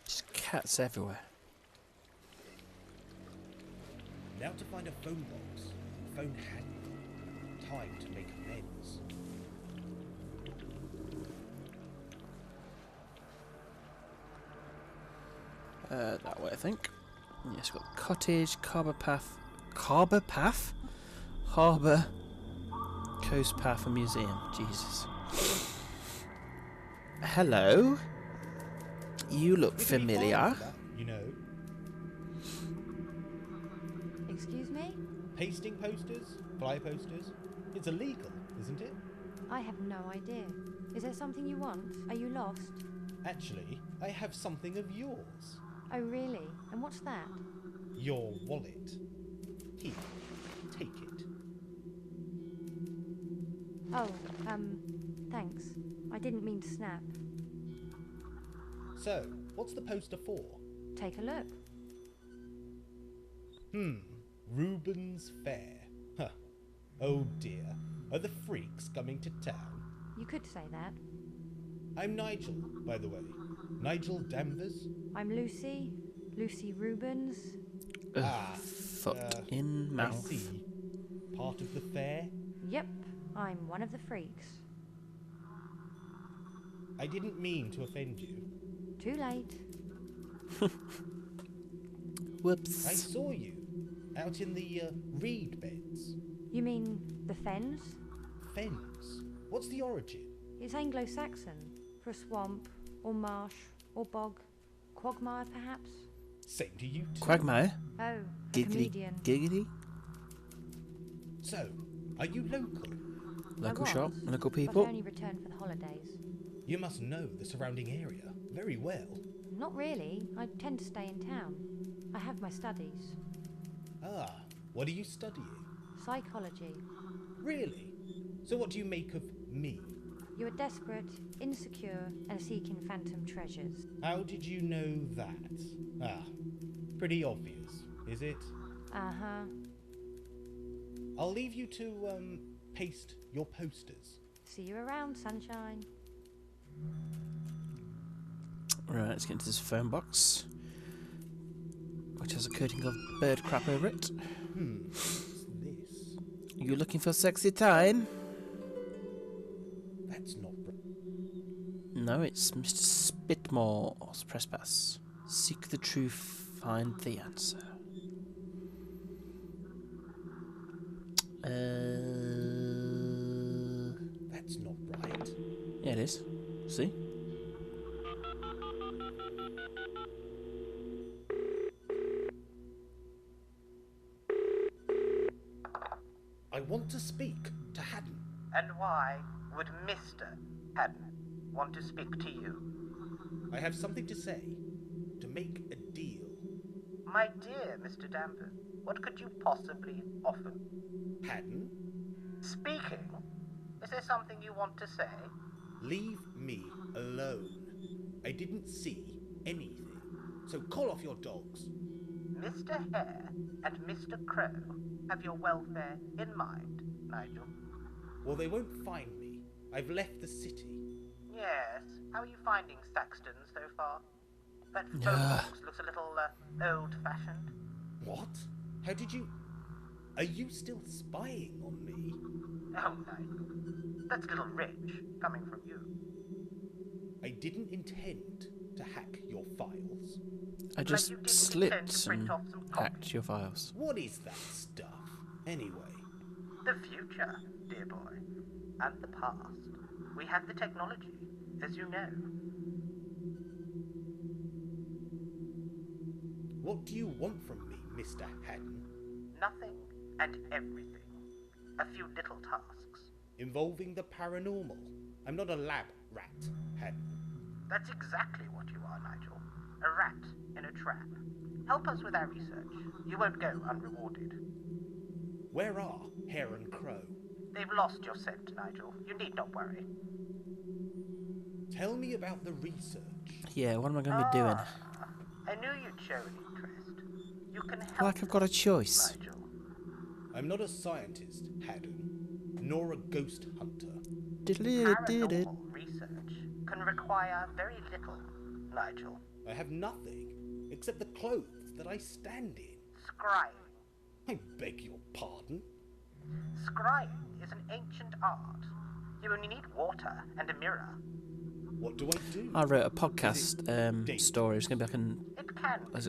Just cats everywhere. Now to find a phone box. Phone Haddon. Time to make amends. That way, I think. Yes, we've got the cottage, Harbour Path. Harbour Path? Harbour Coast Path and Museum. Jesus. Hello? You look We can be familiar. fined for that, you know. Excuse me? Pasting posters, fly posters. It's illegal, isn't it? I have no idea. Is there something you want? Are you lost? Actually, I have something of yours. Oh, really? And what's that? Your wallet. Here, take it. Oh, thanks. I didn't mean to snap. So, what's the poster for? Take a look. Reuben's Fair. Huh. Oh dear. Are the freaks coming to town? You could say that. I'm Nigel, by the way. Nigel Danvers. I'm Lucy. Lucy Rubens. Foot in I mouth. see. Part of the fair? Yep, I'm one of the freaks. I didn't mean to offend you. Too late. Whoops. I saw you out in the reed beds. You mean the fens? Fens. What's the origin? It's Anglo-Saxon. For a swamp, or marsh, or bog. Quagmire, perhaps? Same to you too. Quagmire? Oh, a Giggly comedian. giggity? So, are you local? Local was, shop? Local But I people? only returned for the holidays. You must know the surrounding area very well. Not really. I tend to stay in town. I have my studies. Ah, what are you studying? Psychology. Really? So what do you make of me? You are desperate, insecure, and seeking phantom treasures. How did you know that? Ah, pretty obvious, is it? Uh-huh. I'll leave you to, paste your posters. See you around, sunshine. Right, let's get into this phone box, which has a coating of bird crap over it. What's this? You looking for sexy time? That's not right. No, it's Mr. Spitmore's press pass. Seek the truth, find the answer. That's not right. Yeah, it is. See? I want to speak to Haddon. And why would Mr. Haddon want to speak to you? I have something to say. To make a deal. My dear Mr. Danvers, what could you possibly offer? Haddon, Speaking? Is there something you want to say? leave me alone. I didn't see anything. So call off your dogs. Mr. Hare and Mr. Crow have your welfare in mind, Nigel. Well, they won't find me. I've left the city. Yes. How are you finding Saxton so far? That phone box looks a little old-fashioned. What? How did you... Are you still spying on me? Oh, Nigel. That's a little rich, coming from you. I didn't intend to hack your files. I just slipped and hacked your files. What is that stuff, anyway? The future, dear boy. And the past. We have the technology, as you know. What do you want from me, Mr. Haddon? Nothing and everything. A few little tasks. Involving the paranormal. I'm not a lab rat, Haddon. That's exactly what you are, Nigel. A rat in a trap. Help us with our research. You won't go unrewarded. Where are Hare and Crow? They've lost your scent, Nigel. You need not worry. Tell me about the research. Yeah, what am I going to be doing? I knew you'd show an interest. You can help Like I've got a choice. Nigel. I'm not a scientist, Haddon, nor a ghost hunter. Paranormal research can require very little, Nigel. I have nothing except the clothes that I stand in. Scrying. I beg your pardon? Scrying is an ancient art. You only need water and a mirror. What do I do? I wrote a podcast story. It's going to be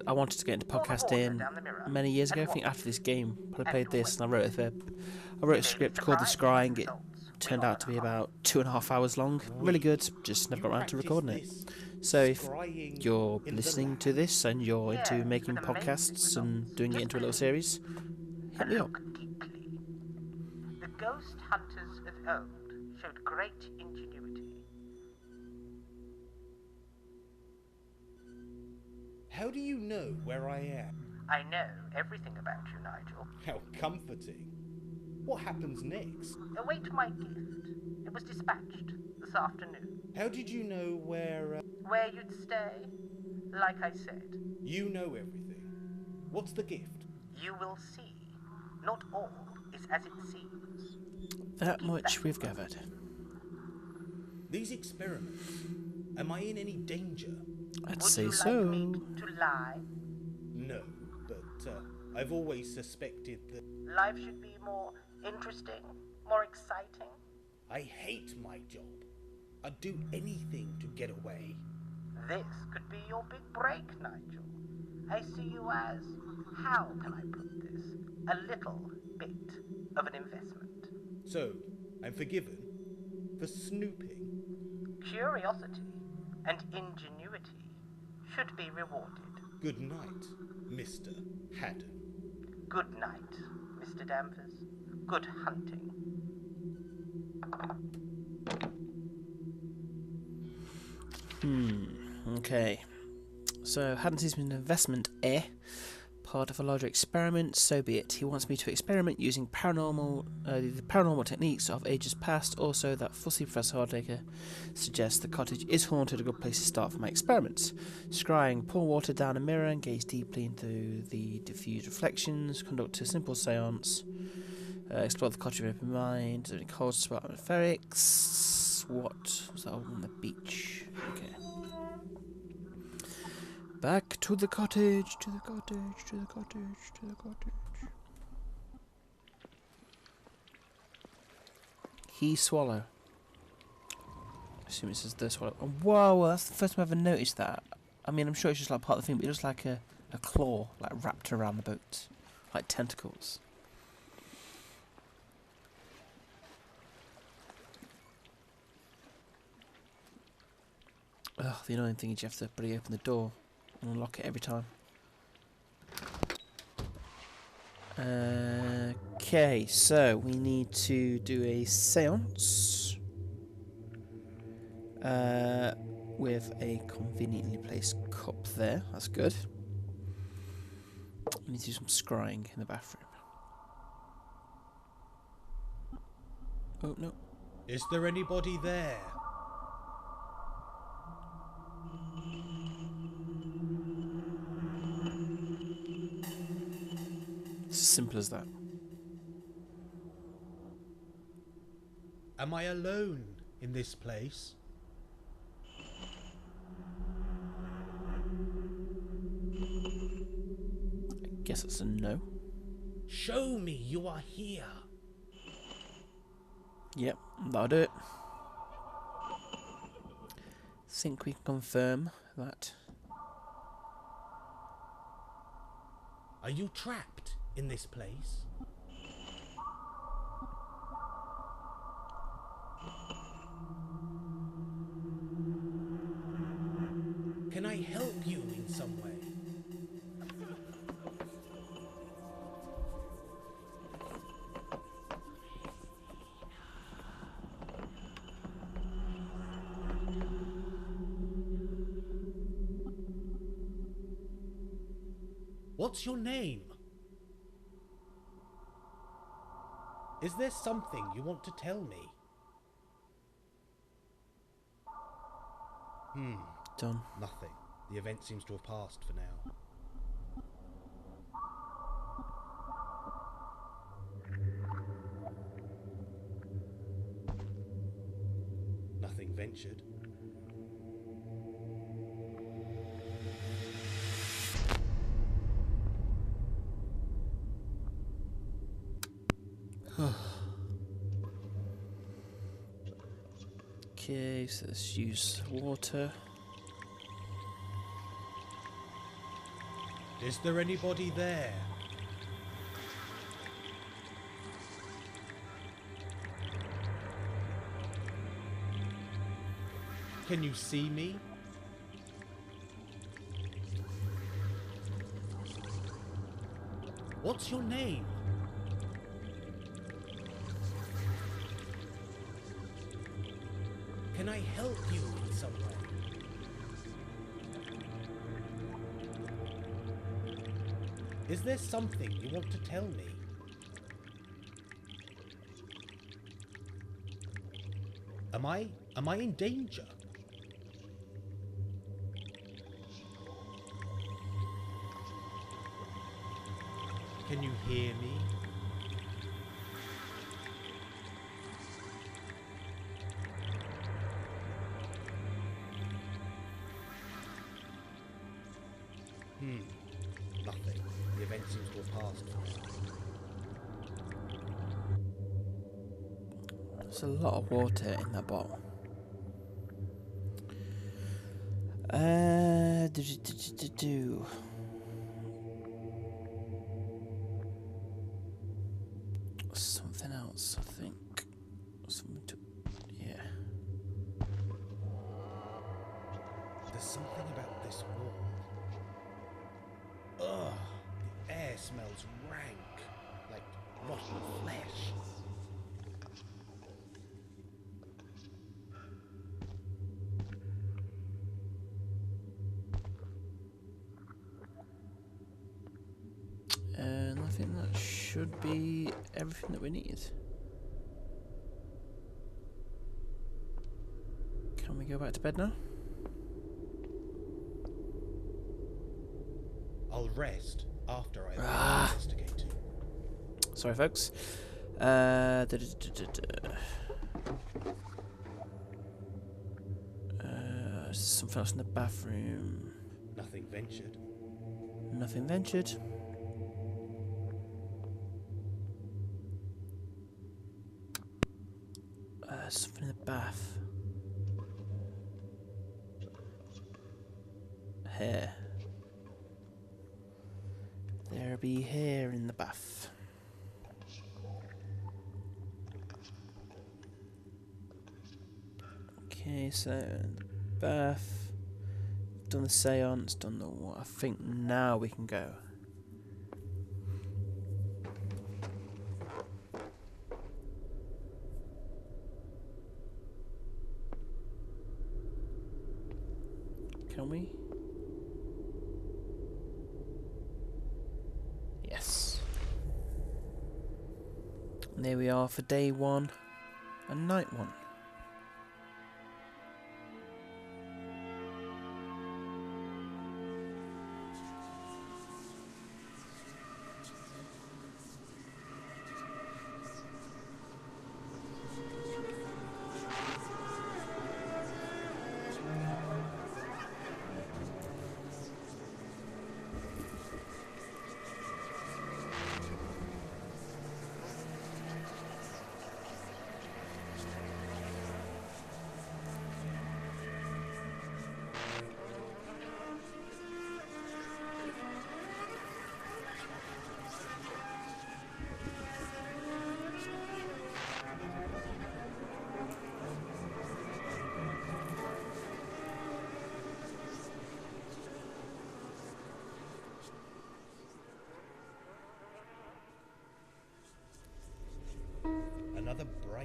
I wanted to get into podcasting many years ago. I think after this game, I played this and I wrote a script called The Scrying. It turned out to be about 2.5 hours long. Really good. Just never got around to recording it. So if you're listening to this and you're into making podcasts and doing it into a little series, hit me up. The ghost hunters of old showed great ingenuity. How do you know where I am? I know everything about you, Nigel. How comforting. What happens next? Await my gift. It was dispatched this afternoon. How did you know where... Where you'd stay? Like I said. You know everything. What's the gift? You will see. Not all is as it seems. That much we've gathered. These experiments, am I in any danger? I'd say Would you so. like me to lie? No, but I've always suspected that... Life should be more interesting, more exciting. I hate my job. I'd do anything to get away. This could be your big break, Nigel. I see you as, how can I put this, a little bit of an investment. So, I'm forgiven for snooping. Curiosity and ingenuity should be rewarded. Good night, Mr. Haddon. Good night, Mr. Danvers. Good hunting. Okay. So, Haddon sees me an investment, part of a larger experiment, so be it. He wants me to experiment using the paranormal techniques of ages past. Also, that fussy Professor Hardacre suggests the cottage is haunted, a good place to start for my experiments. Scrying, pour water down a mirror and gaze deeply into the diffused reflections, conduct a simple seance, explore the cottage with open mind, any cold spot atmospherics. What was that on the beach? Okay. Back to the cottage, to the cottage, to the cottage, to the cottage. He swallow. I assume it says the swallow. Oh, whoa, that's the first time I've ever noticed that. I mean, I'm sure it's just like part of the thing, but it looks like a claw, like wrapped around the boat. Like tentacles. Ugh, the annoying thing is you have to bloody open the door and unlock it every time. Okay, so we need to do a seance with a conveniently placed cup there. That's good. We need to do some scrying in the bathroom. Oh, no. Is there anybody there? as simple as that. Am I alone in this place? I guess that's a no. Show me you are here. Yep, that'll do it. Think we can confirm that. Are you trapped in this place? Can I help you in some way? What's your name? Is there something you want to tell me? Done. Nothing. The event seems to have passed for now. Nothing ventured. Okay, so let's use water. Is there anybody there? Can you see me? What's your name? Can I help you in some way? Is there something you want to tell me? Am I in danger? Can you hear me? Nothing. The event seems to have passed. There's a lot of water in that bottle. Do. Something else, I think. Something to. Yeah. There's something about this wall. Ugh, the air smells rank, like rotten flesh. And I think that should be everything that we need. Can we go back to bed now? I'll rest after I've investigated. Sorry, folks. Something else in the bathroom. Nothing ventured. Nothing ventured. Something in the bath. Hair. There be hair in the bath. Okay, so in the bath. Done the seance, done the what? I think now we can go. Can we? Yes. And there we are for day 1 and night 1.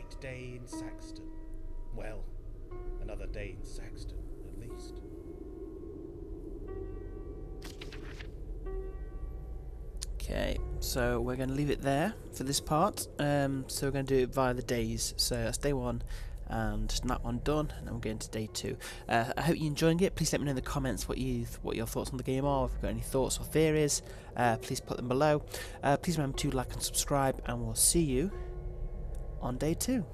great day in Saxton. Well, another day in Saxton, at least. Okay, so we're going to leave it there for this part. So we're going to do it via the days. So that's day 1 and that one done, and then we're going to day 2. I hope you're enjoying it. Please let me know in the comments what your thoughts on the game are. If you've got any thoughts or theories, please put them below. Please remember to like and subscribe, and we'll see you on day 2.